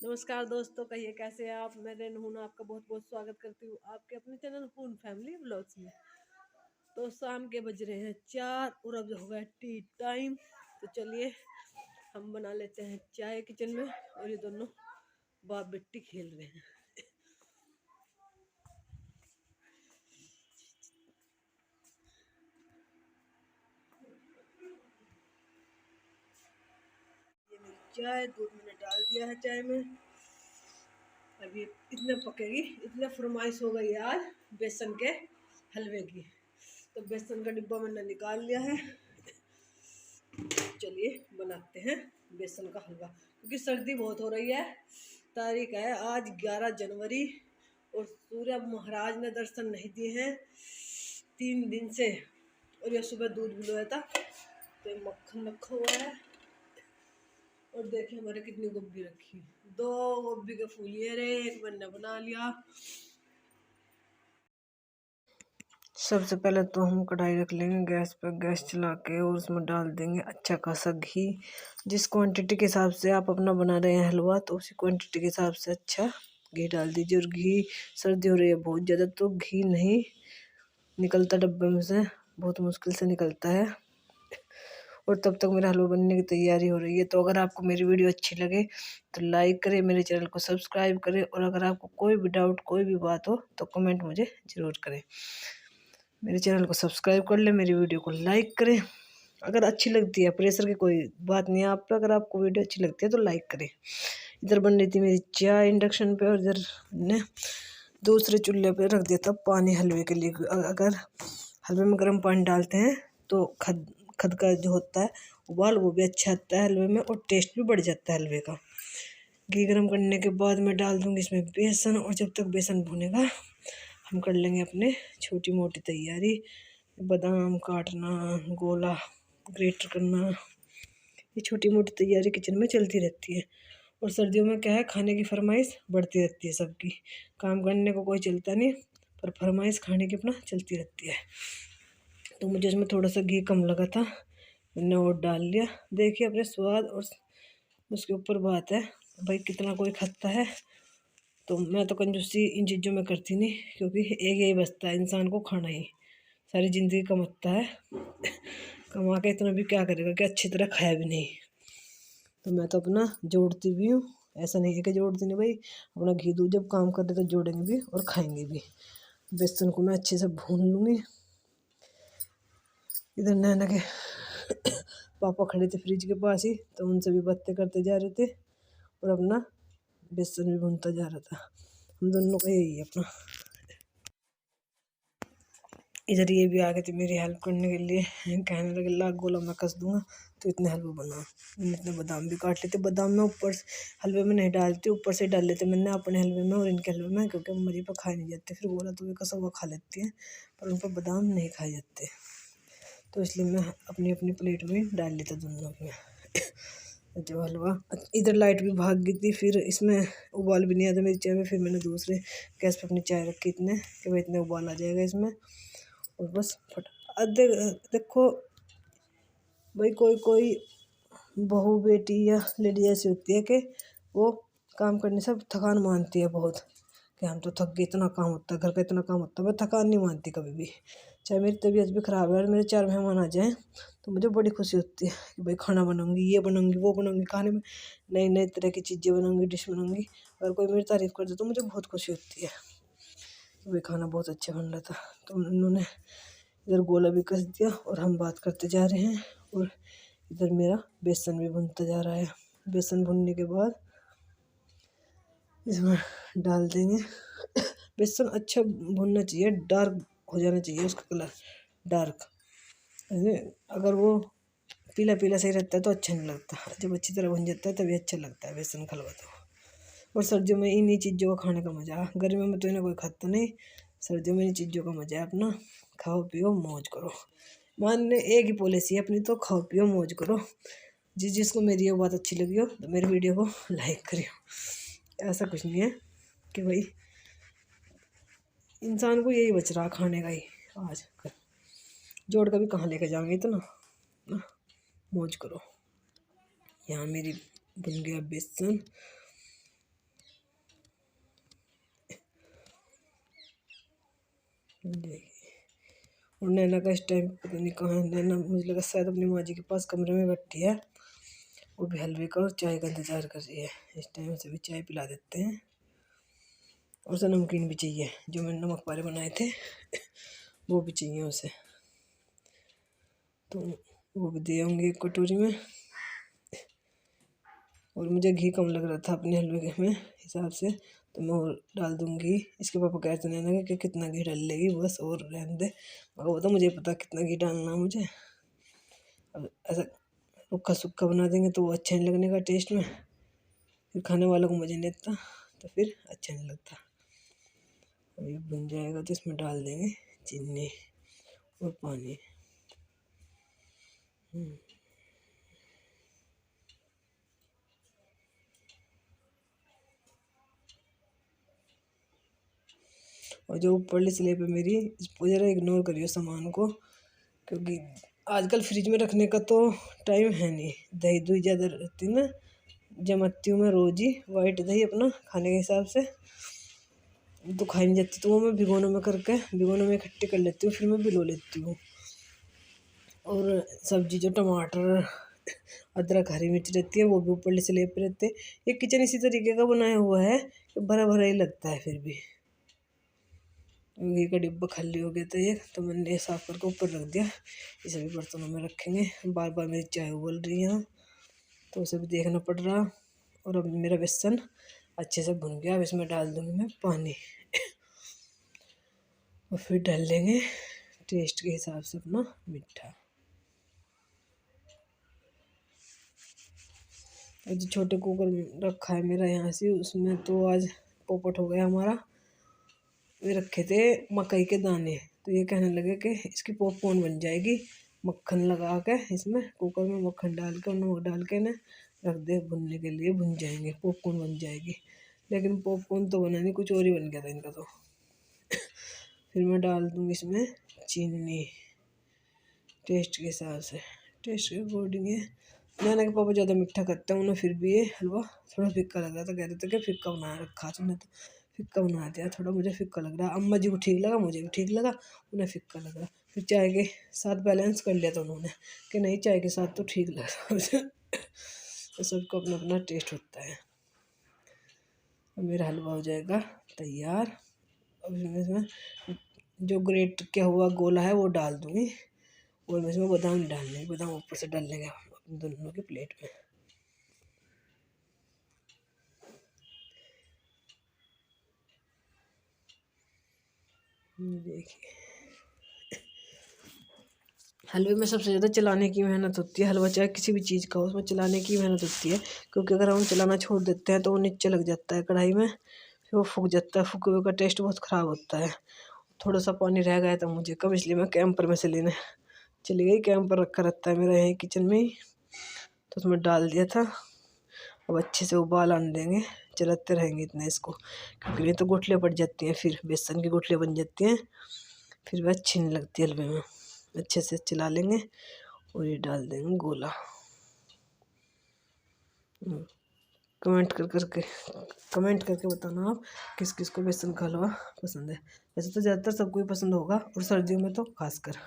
नमस्कार दोस्तों, कहिए कैसे हैं आप। मैं रेनहून आपका बहुत बहुत स्वागत करती हूँ आपके अपने चैनल हून फैमिली व्लॉग्स में। तो शाम के बज रहे हैं 4 और अब हो गया टी टाइम। तो चलिए हम बना लेते हैं चाय किचन में। और ये दोनों बाप बेटी खेल रहे हैं। ये मेरी चाय, दूध मैंने डाल दिया है चाय में। अब ये इतने पकेगी, इतने फरमाइश हो गई आज बेसन के हलवे की। तो बेसन का डिब्बा मैंने निकाल लिया है। चलिए बनाते हैं बेसन का हलवा, क्योंकि सर्दी बहुत हो रही है। तारीख है आज 11 जनवरी और सूर्य महाराज ने दर्शन नहीं दिए हैं 3 दिन से। और यह सुबह दूध भिगोया था तो ये मक्खन रखा हुआ है। और देखिए हमारे कितनी गोभी रखी, 2 गोभी के फूल ये रहे, एक मैंने बना लिया। सबसे पहले तो हम कढ़ाई रख लेंगे गैस पर, गैस चला के और उसमें डाल देंगे अच्छा खासा घी। जिस क्वांटिटी के हिसाब से आप अपना बना रहे हैं हलवा, तो उसी क्वांटिटी के हिसाब से अच्छा घी डाल दीजिए। और घी, सर्दी हो रही है बहुत ज़्यादा, तो घी नहीं निकलता डब्बे में से, बहुत मुश्किल से निकलता है। और तब तक मेरा हलवा बनने की तैयारी हो रही है। तो अगर आपको मेरी वीडियो अच्छी लगे तो लाइक करें, मेरे चैनल को सब्सक्राइब करें। और अगर आपको कोई भी डाउट, कोई भी बात हो तो कमेंट मुझे ज़रूर करें। मेरे चैनल को सब्सक्राइब कर लें, मेरी वीडियो को लाइक करें। अगर अच्छी लगती है, प्रेशर की कोई बात नहीं है आप पे, अगर आपको वीडियो अच्छी लगती है तो लाइक करें। इधर बन रही थी मेरी चाय इंडक्शन पे, और इधर ने दूसरे चूल्हे पे रख दिया था पानी हलवे के लिए। अगर हलवे में गर्म पानी डालते हैं तो खद खद का जो होता है उबाल, वो भी अच्छा आता है हलवे में, और टेस्ट भी बढ़ जाता है हलवे का। घी गर्म करने के बाद मैं डाल दूँगी इसमें बेसन, और जब तक बेसन भुनेगा हम कर लेंगे अपने छोटी मोटी तैयारी। बादाम काटना, गोला ग्रेट करना, ये छोटी मोटी तैयारी किचन में चलती रहती है। और सर्दियों में क्या है, खाने की फरमाइश बढ़ती रहती है सबकी। काम करने को कोई चलता नहीं, पर फरमाइश खाने की अपना चलती रहती है। तो मुझे इसमें थोड़ा सा घी कम लगा था, मैंने और डाल लिया। देखिए अपने स्वाद और उसके ऊपर बात है भाई, कितना कोई खाता है। तो मैं तो कंजूसी इन चीज़ों में करती नहीं, क्योंकि एक यही बचता है इंसान को, खाना ही। सारी ज़िंदगी कमाता है, कमा के इतना भी क्या करेगा कि अच्छी तरह खाया भी नहीं। तो मैं तो अपना जोड़ती भी हूँ, ऐसा नहीं है कि जोड़ती नहीं भाई। अपना घी दूध जब काम कर रहे तो जोड़ेंगे भी और खाएंगे भी। बेसन को मैं अच्छे से भून लूँगी। इधर नैना के पापा खड़े थे फ्रिज के पास ही, तो उनसे भी बातें करते जा रहे थे और अपना बेसन भी भूनता जा रहा था। हम दोनों का यही है अपना। इधर ये भी आ गए थे मेरी हेल्प करने के लिए, कहने लगे लाख गोला मैं कस दूंगा तो इतने हलवा बना। मैंने इतने बादाम भी काट लेते, बादाम में ऊपर हलवे में नहीं डालती, ऊपर से डाल लेते मैंने अपने हलवे में और इनके हलवे में, क्योंकि मरी पर खाए नहीं जाते। फिर गोला तो वे कसा हुआ खा लेती हैं, पर उन पर बादाम नहीं खाए जाते, तो इसलिए मैं अपनी अपनी प्लेट में डाल लेता दोनों में जो हलवा। इधर लाइट भी भाग गई थी, फिर इसमें उबाल भी नहीं आता मेरी चाय में। फिर मैंने दूसरे गैस पे अपनी चाय रखी इतने कि भाई इतने उबाल आ जाएगा इसमें, और बस फट। देखो भाई, कोई कोई बहू बेटी या लेडी ऐसी होती है कि वो काम करने से थकान मानती है बहुत, कि हम तो थक गए, इतना काम होता है घर का, इतना काम होता है। मैं थकान नहीं मानती कभी भी, चाहे मेरी तबीयत भी ख़राब है और मेरे 4 मेहमान आ जाएँ तो मुझे बड़ी खुशी होती है कि भाई खाना बनाऊंगी, ये बनाऊंगी, वो बनाऊंगी, खाने में नई नई तरह की चीज़ें बनाऊंगी, डिश बनाऊंगी। अगर कोई मेरी तारीफ़ कर दे तो मुझे बहुत खुशी होती है कि भाई खाना बहुत अच्छा बन रहा था। तो उन्होंने इधर गोला भी कस दिया और हम बात करते जा रहे हैं। और इधर मेरा बेसन भी भुनता जा रहा है। बेसन भुनने के बाद इसमें डाल देंगे बेसन अच्छा भुनना चाहिए, डार्क हो जाना चाहिए उसका कलर, डार्क। अगर वो पीला पीला सही रहता है तो अच्छा नहीं लगता, जब अच्छी तरह भुन जाता है तभी अच्छा लगता है बेसन का हलवा। तो और सर्दियों में इन्हीं चीज़ों का खाने का मज़ा, गर्मियों में तो इन्हें कोई खाता नहीं, सर्दियों में इन चीज़ों का मज़ा है अपना। खाओ पियो मौज करो, मानने एक ही पॉलिसी है अपनी, तो खाओ पियो मौज करो। जिसको मेरी ये बात अच्छी लगी हो तो मेरी वीडियो को लाइक करियो। ऐसा कुछ नहीं है कि भाई इंसान को यही बच रहा खाने का ही आज, जोड़ का भी कहाँ लेके जाएंगे इतना ना, मौज करो। यहाँ मेरी बन गया बेसन, देखिए, और नैना का इस टाइम पता नहीं कहाँ है। नैना मुझे लगा शायद अपनी माँ जी के पास कमरे में बैठी है, वो भी हलवे का और चाय का इंतज़ार कर रही है। इस टाइम से भी चाय पिला देते हैं। और उसे नमकीन भी चाहिए, जो मैंने नमक वाले बनाए थे वो भी चाहिए उसे, तो वो भी दे आऊँगी एक कटोरी में। और मुझे घी कम लग रहा था अपने हलवे में हिसाब से, तो मैं और डाल दूँगी। इसके पापा कहते हैं ना कि कितना घी डाल लेगी, बस और रहने दे। मगर वो तो मुझे पता कितना घी डालना है मुझे। अब ऐसा रूखा सूखा बना देंगे तो वो अच्छा नहीं लगने का टेस्ट में, फिर खाने वालों को मज़े नहीं आता, तो फिर अच्छा नहीं लगता। अभी बन जाएगा तो इसमें डाल देंगे चीनी और पानी। और जो ऊपरली स्लेब है मेरी, इसको ज़रा इग्नोर करियो सामान को, क्योंकि आजकल फ्रिज में रखने का तो टाइम है नहीं। दही दुही ज़्यादा रहती है ना, जमाती हूँ मैं रोज़ ही वाइट दही अपना खाने के हिसाब से, तो खाई नहीं जाती, तो वो मैं भिगोने में करके भिगोने में इकट्ठी कर लेती हूँ, फिर मैं भिगो लेती हूँ। और सब्जी जो टमाटर अदरक हरी मिर्च रहती है वो भी ऊपर स्लेब पे रहते हैं। ये किचन इसी तरीके का बनाया हुआ है कि भरा भरा ही लगता है फिर भी। घी का डिब्बा खाली हो गया था ये, तो मैंने ये साफ करके ऊपर रख दिया। इसे भी बर्तनों में रखेंगे। बार बार मेरी चाय उबल रही है, तो उसे भी देखना पड़ रहा। और अब मेरा बेसन अच्छे से भुन गया। अब इसमें डाल दूँगी मैं पानी और फिर डाल लेंगे टेस्ट के हिसाब से अपना मीठा। और जो छोटे कुकर रखा है मेरा यहाँ से, उसमें तो आज पोपट हो गया हमारा। वे रखे थे मकई के दाने, तो ये कहने लगे कि इसकी पॉपकॉर्न बन जाएगी। मक्खन लगा के इसमें कुकर में मक्खन डाल के और नमक डाल के ना रख दे भुनने के लिए, भुन जाएंगे, पॉपकॉर्न बन जाएगी। लेकिन पॉपकॉर्न तो बना नहीं, कुछ और ही बन गया था इनका तो। फिर मैं डाल दूँगी इसमें चीनी टेस्ट के हिसाब से, टेस्ट के अकॉर्डिंग। है नैना के पापा ज़्यादा मीठा करते हैं, उन्हें फिर भी ये हलवा थोड़ा फिक्का लग रहा था। कह रहे थे कि फिक्का बना रखा तुमने, तो फिक्का बना दिया थोड़ा, मुझे फिक्का लग रहा। अम्मा जी को ठीक लगा, मुझे भी ठीक लगा, उन्हें फिक्का लग रहा। फिर चाय के साथ बैलेंस कर लिया था उन्होंने कि नहीं चाय के साथ तो ठीक लग रहा मुझे। तो सबको अपना अपना टेस्ट होता है। अब मेरा हलवा हो जाएगा तैयार। अब इसमें जो ग्रेट किया हुआ गोला है वो डाल दूँगी, और मैं इसमें बादाम डालने, बादाम ऊपर से डाल लेंगे दोनों की प्लेट में। देखिए, हलवे में सबसे ज़्यादा चलाने की मेहनत होती है। हलवा चाहे किसी भी चीज़ का हो, उसमें चलाने की मेहनत होती है, क्योंकि अगर हम चलाना छोड़ देते हैं तो वो नीचे लग जाता है कढ़ाई में, फिर वो फूक जाता है। फूके हुए का टेस्ट बहुत ख़राब होता है। थोड़ा सा पानी रह गया था मुझे कम, इसलिए मैं कैंपर में से लेने चली गई। कैंपर रखा रहता है मेरा यहीं किचन में ही, तो उसमें डाल दिया था। अब अच्छे से उबाल आने देंगे, चलाते रहेंगे इतना इसको, क्योंकि नहीं तो गुठलियाँ पड़ जाती हैं, फिर बेसन की गुठलियाँ बन जाती हैं, फिर वह अच्छी नहीं लगती हलवे में। अच्छे से चला लेंगे और ये डाल देंगे गोला। कमेंट करके बताना आप किस किस को बेसन का हलवा पसंद है। वैसे तो ज़्यादातर सबको ही पसंद होगा, और सर्दियों में तो खासकर।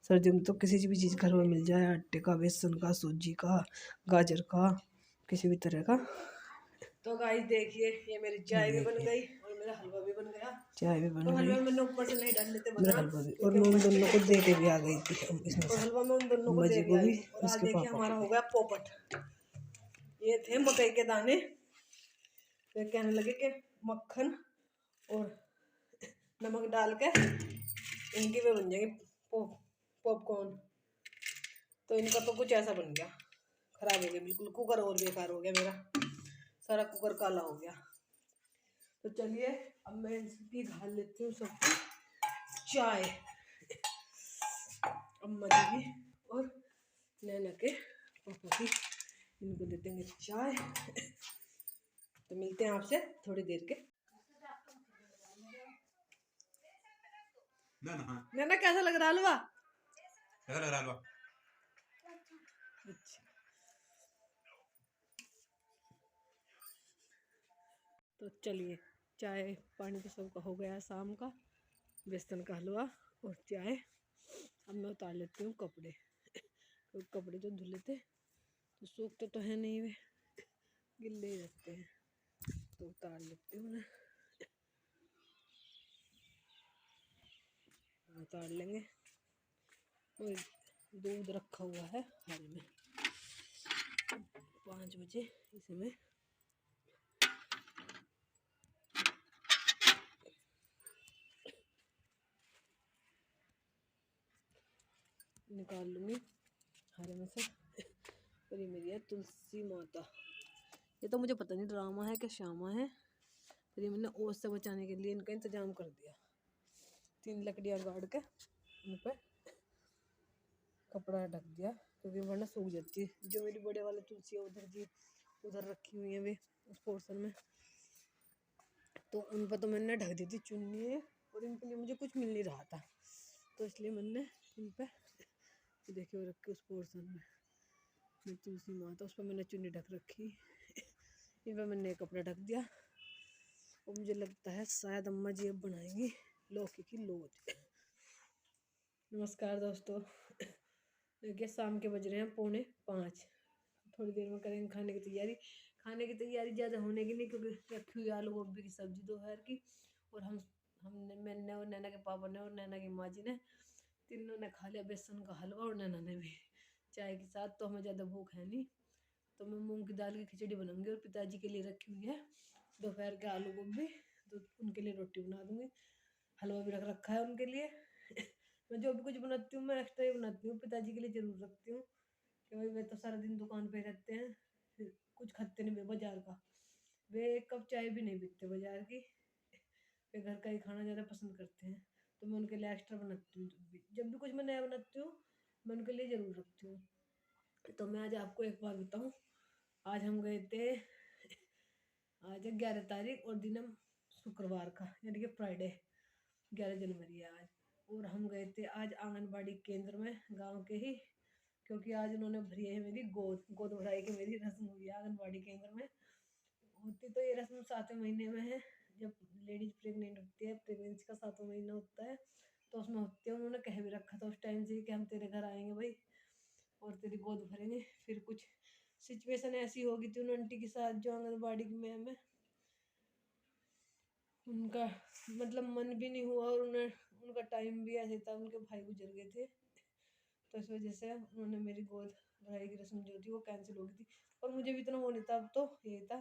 सर्दियों में तो किसी भी चीज़ का हलवा मिल जाए, आटे का, बेसन का, सूजी का, गाजर का, किसी भी तरह का। तो गाइस देखिए, ये मेरी चाय भी बन गई और मेरा हलवा भी बन गया। चाय भी बन गई, हलवा में मैंने ऊपर से नहीं डालने थे मेरा हलवा भी, और मैं उन दोनों को दे के भी आ गई थी इसमें, और हलवा में उन दोनों को दे के आ गई। और आज देखिए हमारा हो गया पोपट। ये थे मकई के दाने, तो कहने लगे कि मक्खन और नमक डाल के इनकी भी बन जाएगी पॉपकॉर्न। तो इनका तो कुछ ऐसा बन गया, खराब हो गया बिल्कुल। कुकर और बेकार हो गया मेरा, सारा कुकर काला हो गया। तो चलिए अब मैं इसकी ढाल लेती हूँ सब चाय, अम्मा जी की और नैना के पापा की, इनको दे देंगे चाय। तो मिलते हैं आपसे थोड़ी देर के। नैना कैसा लग रहा हलवा? कैसा लग रहा हलवा? अच्छा, तो चलिए चाय पानी तो सबका हो गया शाम का। बेसन का हलवा और चाय। अब मैं उतार लेती हूँ कपड़े, क्योंकि कपड़े जो धुले थे तो सूखते तो है नहीं, वे गिल्ले ही रहते हैं, तो उतार लेती हूँ मैं। उतार लेंगे। और दूध रखा हुआ है हाल में 5 बजे, इसे मैं निकाल लूँगी हरे में से। और ये मेरी है तुलसी माता। ये तो मुझे पता नहीं ड्रामा है कि श्यामा है, पर ये मैंने ओस से बचाने के लिए इनका इंतजाम कर दिया। 3 लकड़ियाँ गाड़ के उन पर कपड़ा ढक दिया, क्योंकि वरना सूख जाती है। जो मेरी बड़े वाले तुलसी है उधर रखी हुई है वे उस पोर्शन में, तो उन पर तो मैंने ढक दी थी चुन्नी, और इनके लिए मुझे कुछ मिल नहीं रहा था, तो इसलिए मैंने इन पर देखिए वो रखी उस पोर्शन में तुलसी माता, उस पर मैंने चुन्नी ढक रखी। इन पर मैंने कपड़ा ढक दिया। और मुझे लगता है शायद अम्मा जी अब बनाएंगी लौकी की लोज। नमस्कार दोस्तों, देखिए शाम के बज रहे हैं 4:45। थोड़ी देर में करेंगे खाने की तैयारी। खाने की तैयारी ज़्यादा होने की नहीं, क्योंकि रखी हुई आलू गोभी की सब्जी दोपहर की, और हमने मैंने और नैना के पापा ने और नैना की माँ जी ने तीनों ने खा लिया बेसन का हलवा, और नैना ने भी चाय के साथ। तो हमें ज़्यादा भूख है नहीं, तो मैं मूंग की दाल की खिचड़ी बनाऊंगी, और पिताजी के लिए रखी हुई है दोपहर के आलू गोभी, तो उनके लिए रोटी बना दूंगी। हलवा भी रख रखा है उनके लिए। मैं जो भी कुछ बनाती हूँ मैं एक्स्ट्रा ही बनाती हूँ, पिताजी के लिए ज़रूर रखती हूँ, कि भाई वे तो सारा दिन दुकान पे रहते हैं, फिर कुछ खाते नहीं वे बाजार का, वे 1 कप चाय भी नहीं पीते बाजार की, वे घर का ही खाना ज़्यादा पसंद करते हैं। तो मैं उनके लिए एक्स्ट्रा बनाती हूँ, जब भी कुछ मैं नया बनाती हूँ मैं उनके लिए ज़रूर रखती हूँ। तो मैं आज आपको एक बात बताऊँ, आज हम गए थे, आज है 11 तारीख और दिन है शुक्रवार का, यानी कि फ्राइडे, 11 जनवरी है आज। और हम गए थे आज आंगनबाड़ी केंद्र में, गांव के ही, क्योंकि आज उन्होंने भरी है मेरी गोद भराई की मेरी रस्म हुई है आंगनबाड़ी केंद्र में। होती तो ये रस्म 7वें महीने में है, जब लेडीज प्रेग्नेंट होती है, प्रेगनेंसी का 7वां महीना होता है, तो उसमें होती है। उन्होंने कह भी रखा था उस टाइम से कि हम तेरे घर आएंगे भाई, और तेरी गोद भरेंगे। फिर कुछ सिचुएशन ऐसी हो गई थी उन आंटी के साथ जो आंगनबाड़ी की मैम है, उनका मतलब मन भी नहीं हुआ, और उनका टाइम भी ऐसे था, उनके भाई गुजर गए थे, तो इस वजह से उन्होंने मेरी गोद भराई की रस्म जो थी वो कैंसिल हो गई थी। और मुझे भी इतना वो नहीं था, अब तो ये था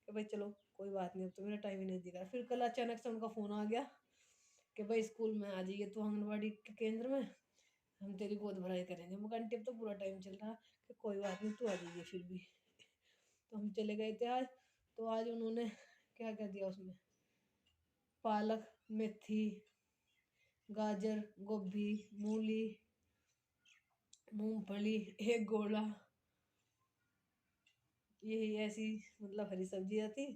कि भाई चलो कोई बात नहीं, अब तो मेरा टाइम ही नहीं दिखा। फिर कल अचानक से उनका फ़ोन आ गया कि भाई स्कूल में आ जाइए तो आंगनबाड़ी के केंद्र में, हम तेरी गोद भराई करेंगे। मैं आंटी अब तो पूरा टाइम चल रहा, कि कोई बात नहीं तू आ जाइए फिर भी। तो हम चले गए थे आज। तो आज उन्होंने क्या क्या दिया उसमें, पालक, मेथी, गाजर, गोभी, मूली, मूंगफली, एक गोला, यही ऐसी मतलब हरी सब्जियाँ थी,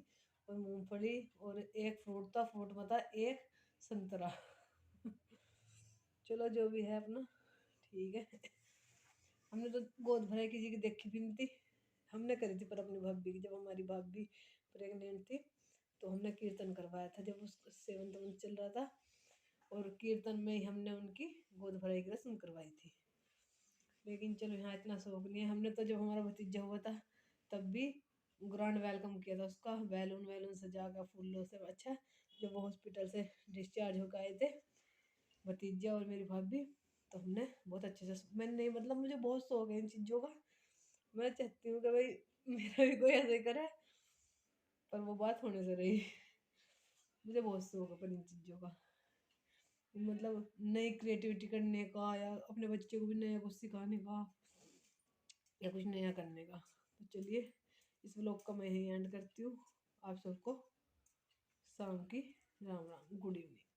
और मूंगफली, और एक फ्रूट था, फ्रूट में था एक संतरा। चलो जो भी है अपना ठीक है। हमने तो गोद भराई किसी की देखी भी नहीं थी, हमने करी थी पर अपनी भाभी की, जब हमारी भाभी प्रेग्नेंट थी तो हमने कीर्तन करवाया था, जब उसका 7वां मंथ चल रहा था, और कीर्तन में ही हमने उनकी गोद भराई की रस्म करवाई थी। लेकिन चलो यहाँ इतना शौक नहीं है। हमने तो जब हमारा भतीजा हुआ था तब भी ग्रैंड वेलकम किया था उसका, बैलून वैलून सजा कर फूलों से। अच्छा, जब वो हॉस्पिटल से डिस्चार्ज होकर आए थे भतीजा और मेरी भाभी, तो हमने बहुत अच्छे से, मैंने मतलब मुझे बहुत शौक है इन चीज़ों का, मैं चाहती हूँ कि भाई मेरा भी कोई ऐसे करे, पर वो बात होने से रही। मुझे बहुत शौक है पर इन चीज़ों का, मतलब नई क्रिएटिविटी करने का, या अपने बच्चे को भी नया कुछ सिखाने का, या कुछ नया करने का। तो चलिए इस व्लॉग का मैं यही एंड करती हूँ। आप सबको शाम की राम राम, गुड इवनिंग।